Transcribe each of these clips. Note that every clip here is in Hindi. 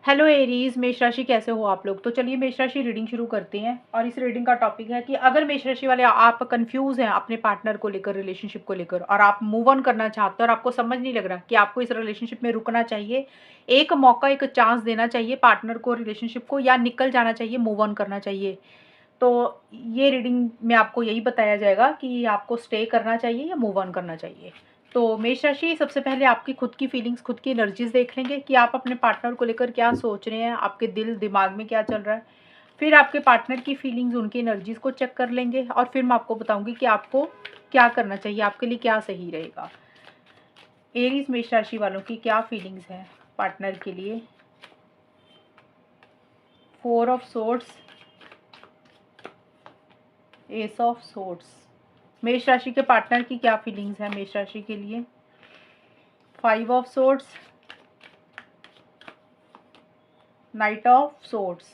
हेलो एरीज, मेष राशि कैसे हो आप लोग। तो चलिए मेष राशि रीडिंग शुरू करते हैं। और इस रीडिंग का टॉपिक है कि अगर मेष राशि वाले आप कंफ्यूज हैं अपने पार्टनर को लेकर, रिलेशनशिप को लेकर, और आप मूव ऑन करना चाहते हो और आपको समझ नहीं लग रहा कि आपको इस रिलेशनशिप में रुकना चाहिए, एक मौका, एक चांस देना चाहिए पार्टनर को, रिलेशनशिप को, या निकल जाना चाहिए, मूव ऑन करना चाहिए, तो ये रीडिंग में आपको यही बताया जाएगा कि आपको स्टे करना चाहिए या मूव ऑन करना चाहिए। तो मेष राशि, सबसे पहले आपकी खुद की फीलिंग्स, खुद की एनर्जीज देख लेंगे कि आप अपने पार्टनर को लेकर क्या सोच रहे हैं, आपके दिल दिमाग में क्या चल रहा है। फिर आपके पार्टनर की फीलिंग्स, उनकी एनर्जीज को चेक कर लेंगे और फिर मैं आपको बताऊंगी कि आपको क्या करना चाहिए, आपके लिए क्या सही रहेगा। एरीज मेष राशि वालों की क्या फीलिंग्स हैं पार्टनर के लिए। 4 of swords, S of swords. मेष राशि के पार्टनर की क्या फीलिंग्स हैं मेष राशि के लिए। 5 of swords, night of swords.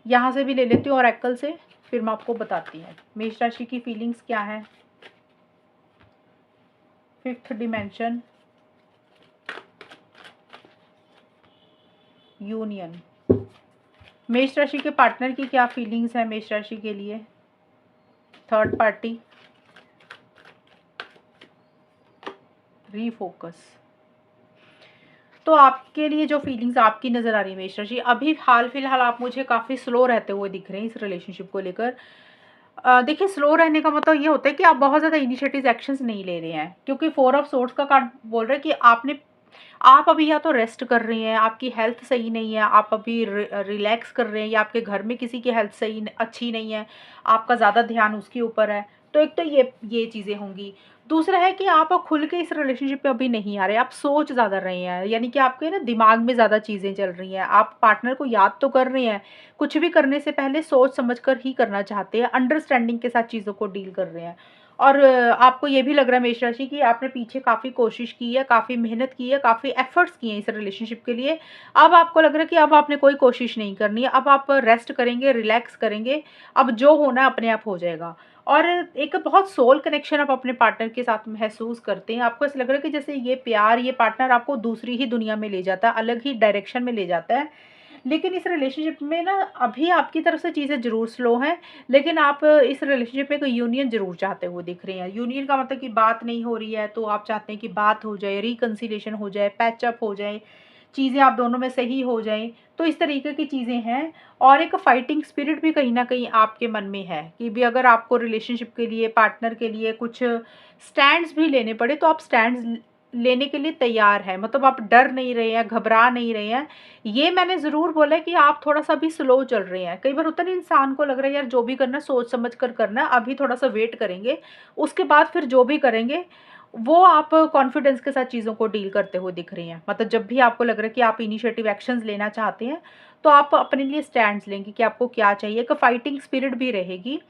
यहाँ से भी ले लेती हूँ ऑरेकल से, फिर मैं आपको बताती हूँ मेष राशि की फीलिंग्स क्या है। 5th dimension, union. मेष राशि के पार्टनर की क्या फीलिंग्स है मेष राशि के लिए। 3rd party, refocus. तो आपके लिए जो फीलिंग्स आपकी नज़र आ रही है मेष राशि, अभी हाल फिलहाल आप मुझे काफ़ी स्लो रहते हुए दिख रहे हैं इस रिलेशनशिप को लेकर। देखिए, स्लो रहने का मतलब ये होता है कि आप बहुत ज़्यादा इनिशिएटिव एक्शंस नहीं ले रहे हैं, क्योंकि 4 ऑफ सोर्ड्स का कार्ड बोल रहा है कि आप अभी या तो रेस्ट कर रहे हैं, आपकी हेल्थ सही नहीं है, आप अभी रिलैक्स कर रहे हैं, या आपके घर में किसी की हेल्थ सही अच्छी नहीं है, आपका ज़्यादा ध्यान उसके ऊपर है। तो एक तो ये चीज़ें होंगी। दूसरा है कि आप खुल के इस रिलेशनशिप में अभी नहीं आ रहे, आप सोच ज़्यादा रहे हैं, यानी कि आपके ना दिमाग में ज़्यादा चीज़ें चल रही हैं। आप पार्टनर को याद तो कर रहे हैं, कुछ भी करने से पहले सोच समझ कर ही करना चाहते हैं, अंडरस्टैंडिंग के साथ चीज़ों को डील कर रहे हैं। और आपको ये भी लग रहा है मेष राशि कि आपने पीछे काफ़ी कोशिश की है, काफ़ी मेहनत की है, काफ़ी एफर्ट्स किए हैं इस रिलेशनशिप के लिए। अब आपको लग रहा है कि अब आपने कोई कोशिश नहीं करनी है, अब आप रेस्ट करेंगे, रिलैक्स करेंगे, अब जो होना है अपने आप हो जाएगा। और एक बहुत सोल कनेक्शन आप अपने पार्टनर के साथ महसूस करते हैं। आपको ऐसा लग रहा है कि जैसे ये प्यार, ये पार्टनर आपको दूसरी ही दुनिया में ले जाता है, अलग ही डायरेक्शन में ले जाता है। लेकिन इस रिलेशनशिप में ना अभी आपकी तरफ से चीज़ें ज़रूर स्लो हैं, लेकिन आप इस रिलेशनशिप में कोई यूनियन ज़रूर चाहते हुए दिख रहे हैं। यूनियन का मतलब कि बात नहीं हो रही है, तो आप चाहते हैं कि बात हो जाए, रिकंसिलिएशन हो जाए, पैचअप हो जाए, चीज़ें आप दोनों में सही हो जाएँ। तो इस तरीके की चीज़ें हैं। और एक फाइटिंग स्पिरिट भी कहीं न कहीं आपके मन में है कि भी अगर आपको रिलेशनशिप के लिए, पार्टनर के लिए कुछ स्टैंड्स भी लेने पड़े, तो आप स्टैंड्स लेने के लिए तैयार हैं। मतलब आप डर नहीं रहे हैं, घबरा नहीं रहे हैं। ये मैंने ज़रूर बोला है कि आप थोड़ा-सा भी स्लो चल रहे हैं। कई बार होता है ना, इंसान को लग रहा है यार जो भी करना है सोच समझ कर करना है, अभी थोड़ा-सा वेट करेंगे, उसके बाद फिर जो भी करेंगे, वो आप कॉन्फिडेंस के साथ चीज़ों को डील करते हुए दिख रही हैं। मतलब जब भी आपको लग रहा है कि आप इनिशिएटिव एक्शंस लेना चाहते हैं, तो आप अपने लिए स्टैंड्स लेंगे कि आपको क्या चाहिए। एक फाइटिंग स्पिरिट भी रहेगी,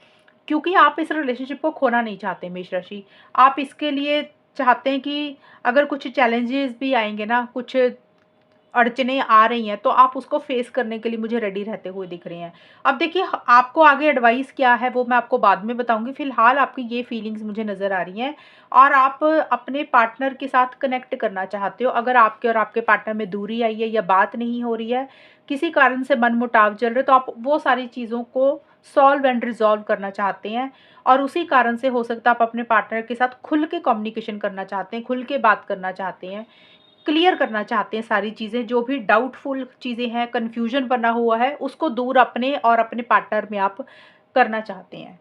क्योंकि आप इस रिलेशनशिप को खोना नहीं चाहते मेष राशि। आप इसके लिए चाहते हैं कि अगर कुछ चैलेंजेस भी आएँगे ना, कुछ अड़चनें आ रही हैं, तो आप उसको फेस करने के लिए मुझे रेडी रहते हुए दिख रहे हैं। अब देखिए, आपको आगे एडवाइस क्या है वो मैं आपको बाद में बताऊँगी। फ़िलहाल आपकी ये फीलिंग्स मुझे नज़र आ रही हैं और आप अपने पार्टनर के साथ कनेक्ट करना चाहते हो। अगर आपके और आपके पार्टनर में दूरी आई है या बात नहीं हो रही है, किसी कारण से मनमुटाव चल रहे हैं, तो आप वो सारी चीज़ों को सॉल्व एंड रिज़ॉल्व करना चाहते हैं। और उसी कारण से हो सकता है आप अपने पार्टनर के साथ खुल के कम्युनिकेशन करना चाहते हैं, खुल के बात करना चाहते हैं, क्लियर करना चाहते हैं सारी चीज़ें, जो भी डाउटफुल चीज़ें हैं, कन्फ्यूजन बना हुआ है, उसको दूर अपने और अपने पार्टनर में आप करना चाहते हैं।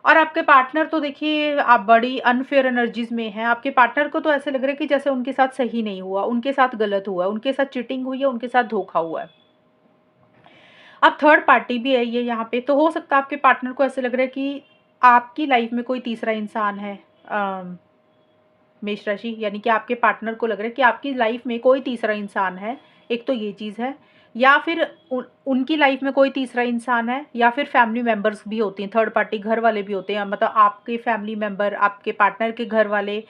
और आपके पार्टनर तो देखिए, आप बड़ी अनफेयर एनर्जीज़ में हैं। आपके पार्टनर को तो ऐसा लग रहा है कि जैसे उनके साथ सही नहीं हुआ, उनके साथ गलत हुआ है, उनके साथ चीटिंग हुई है, उनके साथ धोखा हुआ है। अब थर्ड पार्टी भी है ये यहाँ पे, तो हो सकता है आपके पार्टनर को ऐसा लग रहा है कि आपकी लाइफ में कोई तीसरा इंसान है। मेष राशि, यानी कि आपके पार्टनर को लग रहा है कि आपकी लाइफ में कोई तीसरा इंसान है। एक तो ये चीज़ है, या फिर उनकी लाइफ में कोई तीसरा इंसान है, या फिर फैमिली मेंबर्स भी होती हैं, थर्ड पार्टी घर वाले भी होते हैं, मतलब आपके फैमिली मेंबर, आपके पार्टनर के घर वाले।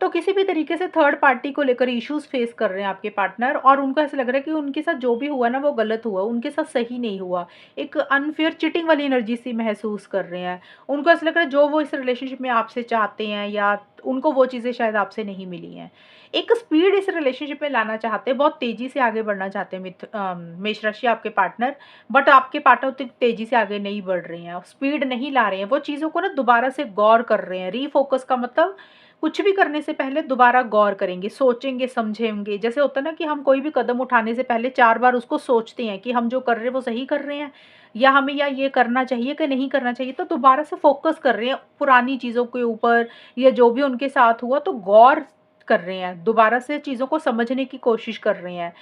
तो किसी भी तरीके से थर्ड पार्टी को लेकर इश्यूज़ फेस कर रहे हैं आपके पार्टनर, और उनको ऐसा लग रहा है कि उनके साथ जो भी हुआ ना वो गलत हुआ, उनके साथ सही नहीं हुआ। एक अनफेयर चीटिंग वाली एनर्जी सी महसूस कर रहे हैं। उनको ऐसा लग रहा है जो वो इस रिलेशनशिप में आपसे चाहते हैं, या उनको वो चीज़ें शायद आपसे नहीं मिली हैं। एक स्पीड इस रिलेशनशिप में लाना चाहते हैं, बहुत तेज़ी से आगे बढ़ना चाहते हैं मेष राशि आपके पार्टनर, बट आपके पार्टनर उतनी तेज़ी से आगे नहीं बढ़ रहे हैं, स्पीड नहीं ला रहे हैं। वो चीज़ों को ना दोबारा से गौर कर रहे हैं। रीफोकस का मतलब कुछ भी करने से पहले दोबारा गौर करेंगे, सोचेंगे, समझेंगे। जैसे होता है ना कि हम कोई भी कदम उठाने से पहले 4 बार उसको सोचते हैं कि हम जो कर रहे हैं वो सही कर रहे हैं, या हमें या ये करना चाहिए कि नहीं करना चाहिए। तो दोबारा से फ़ोकस कर रहे हैं पुरानी चीज़ों के ऊपर, या जो भी उनके साथ हुआ, तो गौर कर रहे हैं, दोबारा से चीज़ों को समझने की कोशिश कर रहे हैं।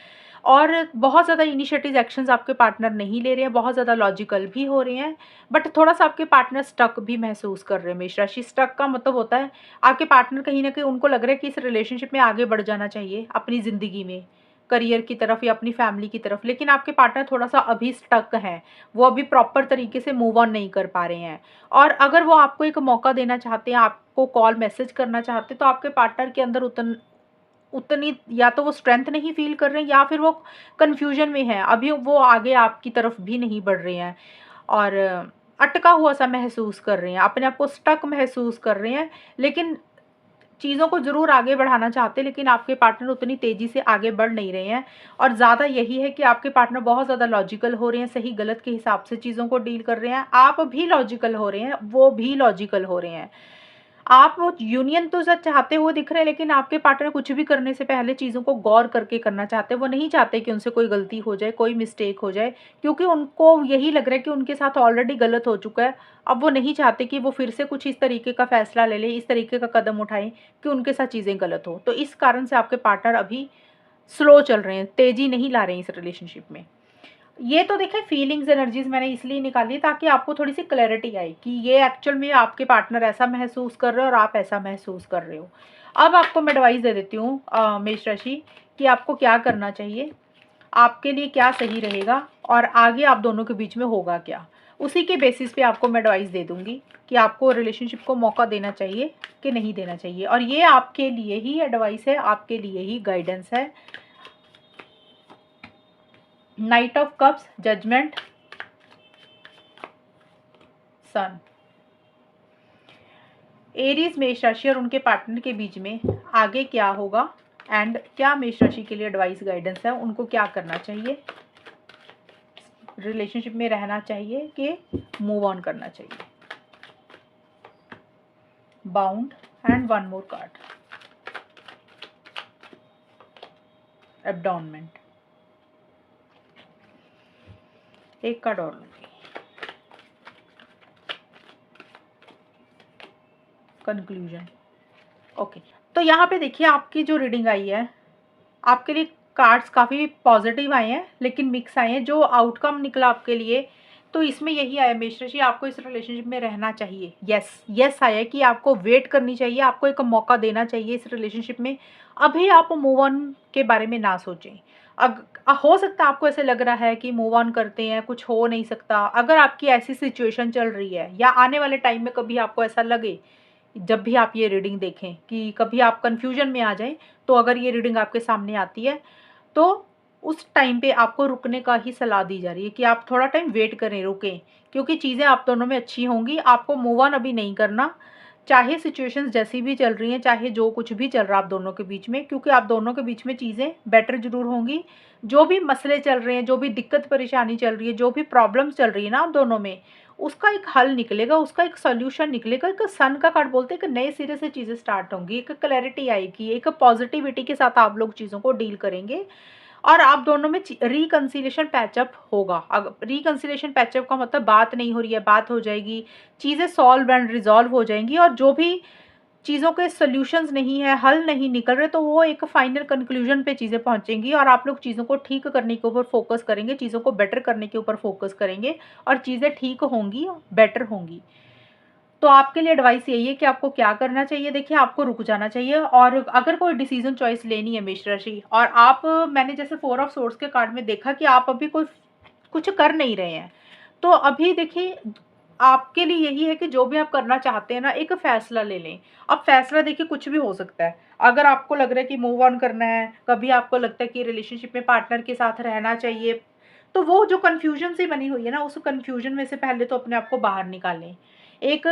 और बहुत ज़्यादा इनिशिएटिव एक्शंस आपके पार्टनर नहीं ले रहे हैं, बहुत ज़्यादा लॉजिकल भी हो रहे हैं, बट थोड़ा-सा आपके पार्टनर स्टक भी महसूस कर रहे हैं मेष राशि। स्टक का मतलब होता है आपके पार्टनर कहीं न कहीं उनको लग रहा है कि इस रिलेशनशिप में आगे बढ़ जाना चाहिए अपनी ज़िंदगी में, करियर की तरफ या अपनी फैमिली की तरफ, लेकिन आपके पार्टनर थोड़ा-सा अभी स्टक हैं। वो अभी प्रॉपर तरीके से मूव ऑन नहीं कर पा रहे हैं, और अगर वो आपको एक मौका देना चाहते हैं, आपको कॉल मैसेज करना चाहते हैं, तो आपके पार्टनर के अंदर उतनी या तो वो स्ट्रेंथ नहीं फ़ील कर रहे हैं, या फिर वो कन्फ्यूज़न में हैं। अभी वो आगे आपकी तरफ भी नहीं बढ़ रहे हैं, और अटका हुआ-सा महसूस कर रहे हैं, अपने आप को स्टक महसूस कर रहे हैं। लेकिन चीज़ों को ज़रूर आगे बढ़ाना चाहते हैं, लेकिन आपके पार्टनर उतनी तेज़ी से आगे बढ़ नहीं रहे हैं। और ज़्यादा यही है कि आपके पार्टनर बहुत ज़्यादा लॉजिकल हो रहे हैं, सही-गलत के हिसाब से चीज़ों को डील कर रहे हैं। आप भी लॉजिकल हो रहे हैं, वो भी लॉजिकल हो रहे हैं। आप वो यूनियन तो सच चाहते हुए दिख रहे हैं, लेकिन आपके पार्टनर कुछ भी करने से पहले चीज़ों को गौर करके करना चाहते हैं। वो नहीं चाहते कि उनसे कोई गलती हो जाए, कोई मिस्टेक हो जाए, क्योंकि उनको यही लग रहा है कि उनके साथ ऑलरेडी गलत हो चुका है। अब वो नहीं चाहते कि वो फिर से कुछ इस तरीके का फैसला ले लें, इस तरीके का कदम उठाएँ कि उनके साथ चीज़ें गलत हो। तो इस कारण से आपके पार्टनर अभी स्लो चल रहे हैं, तेज़ी नहीं ला रहे हैं इस रिलेशनशिप में। ये तो देखिए फीलिंग्स एनर्जीज़ मैंने इसलिए निकाली ताकि आपको थोड़ी-सी क्लैरिटी आए कि ये एक्चुअल में आपके पार्टनर ऐसा महसूस कर रहे हो और आप ऐसा महसूस कर रहे हो। अब आपको मैं एडवाइस दे देती हूँ मेष राशि, कि आपको क्या करना चाहिए, आपके लिए क्या सही रहेगा, और आगे आप दोनों के बीच में होगा क्या। उसी के बेसिस पे आपको मैं एडवाइस दे दूँगी कि आपको रिलेशनशिप को मौका देना चाहिए कि नहीं देना चाहिए, और ये आपके लिए ही एडवाइस है, आपके लिए ही गाइडेंस है। Knight of cups, judgment, sun. Aries मेष राशि और उनके पार्टनर के बीच में आगे क्या होगा, एंड क्या मेष राशि के लिए एडवाइस गाइडेंस है, उनको क्या करना चाहिए, रिलेशनशिप में रहना चाहिए कि मूव ऑन करना चाहिए। Bound and one more card, abandonment. एक कार्ड और लूंगी, कंक्लूजन। ओके, तो यहाँ पे देखिए आपकी जो रीडिंग आई है, आपके लिए कार्ड्स काफ़ी पॉजिटिव आए हैं, लेकिन मिक्स आए हैं। जो आउटकम निकला आपके लिए, तो इसमें यही आया मेष राशि, आपको इस रिलेशनशिप में रहना चाहिए। यस यस आया कि आपको वेट करनी चाहिए, आपको एक मौका देना चाहिए इस रिलेशनशिप में। अभी आप मूव ऑन के बारे में ना सोचें। हो सकता है आपको ऐसे लग रहा है कि मूव ऑन करते हैं, कुछ हो नहीं सकता। अगर आपकी ऐसी सिचुएशन चल रही है, या आने वाले टाइम में कभी आपको ऐसा लगे, जब भी आप ये रीडिंग देखें कि कभी आप कन्फ्यूजन में आ जाएं, तो अगर ये रीडिंग आपके सामने आती है, तो उस टाइम पे आपको रुकने का ही सलाह दी जा रही है कि आप थोड़ा टाइम वेट करें, रुकें, क्योंकि चीज़ें आप दोनों में अच्छी होंगी। आपको मूव ऑन अभी नहीं करना, चाहे सिचुएशंस जैसी भी चल रही हैं, चाहे जो कुछ भी चल रहा है आप दोनों के बीच में, क्योंकि आप दोनों के बीच में चीज़ें बेटर ज़रूर होंगी। जो भी मसले चल रहे हैं, जो भी दिक्कत परेशानी चल रही है, जो भी प्रॉब्लम्स चल रही है ना आप दोनों में, उसका एक हल निकलेगा, उसका एक सॉल्यूशन निकलेगा। एक सन का कार्ड बोलते हैं कि नए सिरे से चीज़ें स्टार्ट होंगी, एक क्लैरिटी आएगी, एक पॉजिटिविटी के साथ आप लोग चीज़ों को डील करेंगे, और आप दोनों में रिकंसिलिएशन पैचअप होगा। अगर रिकंसिलिएशन पैचअप का मतलब बात नहीं हो रही है, बात हो जाएगी, चीज़ें सॉल्व एंड रिजॉल्व हो जाएंगी, और जो भी चीज़ों के सॉल्यूशंस नहीं है, हल नहीं निकल रहे, तो वो एक फाइनल कंक्लूजन पे चीज़ें पहुंचेंगी, और आप लोग चीज़ों को ठीक करने के ऊपर फोकस करेंगे, चीज़ों को बेटर करने के ऊपर फोकस करेंगे, और चीज़ें ठीक होंगी, बेटर होंगी। तो आपके लिए एडवाइस यही है कि आपको क्या करना चाहिए। देखिए, आपको रुक जाना चाहिए, और अगर कोई डिसीजन चॉइस लेनी है मेष राशि, और आप, मैंने जैसे 4 ऑफ सोर्ड्स के कार्ड में देखा कि आप अभी कोई कुछ कर नहीं रहे हैं, तो अभी देखिए आपके लिए यही है कि जो भी आप करना चाहते हैं ना, एक फ़ैसला ले लें। अब फ़ैसला देखिए कुछ भी हो सकता है। अगर आपको लग रहा है कि मूव ऑन करना है, कभी आपको लगता है कि रिलेशनशिप में पार्टनर के साथ रहना चाहिए, तो वो जो कन्फ्यूज़न सी बनी हुई है ना, उस कन्फ्यूज़न में से पहले तो अपने आप को बाहर निकालें। एक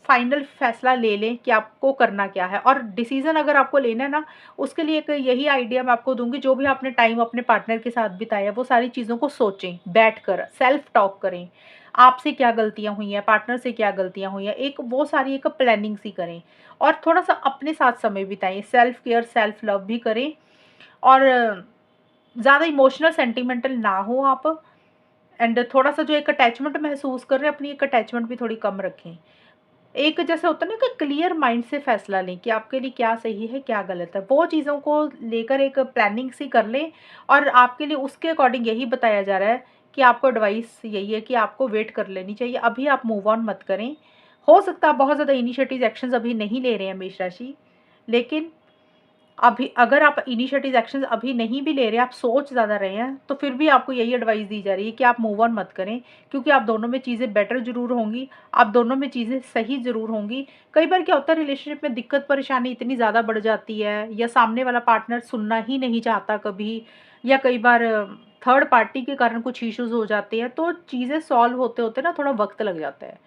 फाइनल फ़ैसला ले लें कि आपको करना क्या है, और डिसीज़न अगर आपको लेना है ना, उसके लिए एक यही आइडिया मैं आपको दूँगी, जो भी आपने टाइम अपने पार्टनर के साथ बिताया, वो सारी चीज़ों को सोचें, बैठकर सेल्फ टॉक करें। आपसे क्या गलतियाँ हुई हैं, पार्टनर से क्या गलतियाँ हुई हैं, एक वो सारी एक प्लानिंग सी करें, और थोड़ा-सा अपने साथ समय बिताएँ, सेल्फ केयर, सेल्फ लव भी करें, और ज़्यादा इमोशनल सेंटिमेंटल ना हो आप, एंड थोड़ा-सा जो एक अटैचमेंट महसूस कर रहे हैं, अपनी एक अटैचमेंट भी थोड़ी कम रखें। एक जैसे होता है ना कि क्लियर माइंड से फैसला लें कि आपके लिए क्या सही है, क्या गलत है। वो चीज़ों को लेकर एक प्लानिंग सी कर लें, और आपके लिए उसके अकॉर्डिंग यही बताया जा रहा है कि आपको एडवाइस यही है कि आपको वेट कर लेनी चाहिए। अभी आप मूव ऑन मत करें। हो सकता है आप बहुत ज़्यादा इनिशिएटिव एक्शंस अभी नहीं ले रहे हैं मेष राशि, लेकिन अभी अगर आप इनिशिएटिव एक्शंस अभी नहीं भी ले रहे, आप सोच ज़्यादा रहे हैं, तो फिर भी आपको यही एडवाइस दी जा रही है कि आप मूव ऑन मत करें, क्योंकि आप दोनों में चीज़ें बेटर ज़रूर होंगी, आप दोनों में चीज़ें सही ज़रूर होंगी। कई बार क्या होता है, रिलेशनशिप में दिक्कत परेशानी इतनी ज़्यादा बढ़ जाती है, या सामने वाला पार्टनर सुनना ही नहीं चाहता कभी, या कई बार थर्ड पार्टी के कारण कुछ इश्यूज़ हो जाते हैं, तो चीज़ें सॉल्व होते-होते ना थोड़ा वक़्त लग जाता है।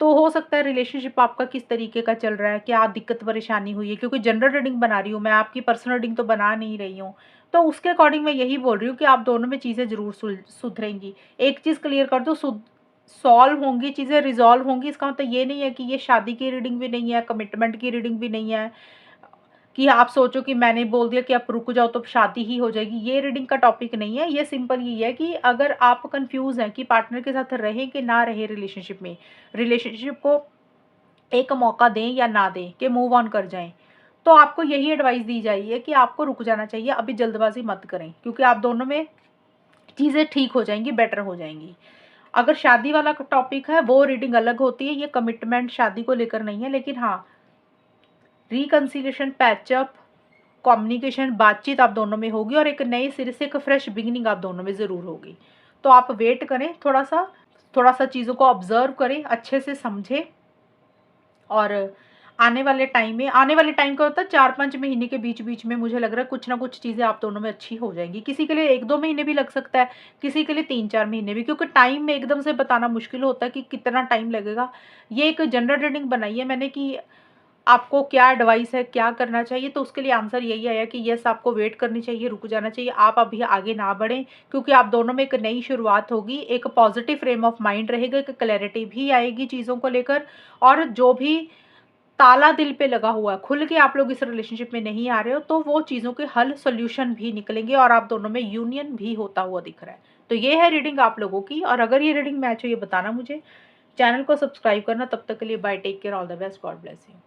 तो हो सकता है रिलेशनशिप आपका किस तरीके का चल रहा है, क्या दिक्कत परेशानी हुई है, क्योंकि जनरल रीडिंग बना रही हूँ मैं, आपकी पर्सनल रीडिंग तो बना नहीं रही हूँ। तो उसके अकॉर्डिंग मैं यही बोल रही हूँ कि आप दोनों में चीज़ें ज़रूर सुधरेंगी। एक चीज़ क्लियर कर दो, सॉल्व होंगी, चीज़ें रिज़ॉल्व होंगी, इसका मतलब ये नहीं है कि ये शादी की रीडिंग भी नहीं है, कमिटमेंट की रीडिंग भी नहीं है, कि आप सोचो कि मैंने बोल दिया कि आप रुक जाओ तो शादी ही हो जाएगी, ये रीडिंग का टॉपिक नहीं है। ये सिंपल यही है कि अगर आप कन्फ्यूज़ हैं कि पार्टनर के साथ रहें कि ना रहें रिलेशनशिप में, रिलेशनशिप को एक मौका दें या ना दें, कि मूव ऑन कर जाएँ। तो आपको यही एडवाइस दी जाई है कि आपको रुक जाना चाहिए, अभी जल्दबाज़ी मत करें, क्योंकि आप दोनों में चीज़ें ठीक हो जाएँगी, बेटर हो जाएँगी। अगर शादी वाला टॉपिक है, वो रीडिंग अलग होती है, ये कमिटमेंट शादी को लेकर नहीं है, लेकिन हाँ, रिकंसिलिएशन, पैचअप, कम्युनिकेशन, बातचीत आप दोनों में होगी, और एक नए सिरे से एक फ्रेश बिगिनिंग आप दोनों में ज़रूर होगी। तो आप वेट करें थोड़ा-सा, थोड़ा-सा चीज़ों को ऑब्ज़र्व करें, अच्छे से समझें, और आने वाले टाइम क्या होता है, 4-5 महीने के बीच-बीच में मुझे लग रहा है कुछ ना कुछ चीज़ें आप दोनों में अच्छी हो जाएँगी। किसी के लिए 1-2 महीने भी लग सकता है, किसी के लिए 3-4 महीने भी, क्योंकि टाइम में एकदम से बताना मुश्किल होता है कि कितना टाइम लगेगा। ये एक जनरल रीडिंग बनाई है मैंने कि आपको क्या एडवाइस है, क्या करना चाहिए, तो उसके लिए आंसर यही आया कि येस, आपको वेट करनी चाहिए, रुक जाना चाहिए, आप अभी आगे ना बढ़ें, क्योंकि आप दोनों में एक नई शुरुआत होगी, एक पॉजिटिव फ्रेम ऑफ माइंड रहेगा, एक क्लैरिटी भी आएगी चीज़ों को लेकर, और जो भी ताला दिल पे लगा हुआ है, खुल के आप लोग इस रिलेशनशिप में नहीं आ रहे हो, तो वो चीज़ों के हल सॉल्यूशन भी निकलेंगे, और आप दोनों में यूनियन भी होता हुआ दिख रहा है। तो ये है रीडिंग आप लोगों की, और अगर ये रीडिंग मैच हो, ये बताना मुझे। चैनल को सब्सक्राइब करना। तब तक के लिए bye, take care, all the best, God bless you.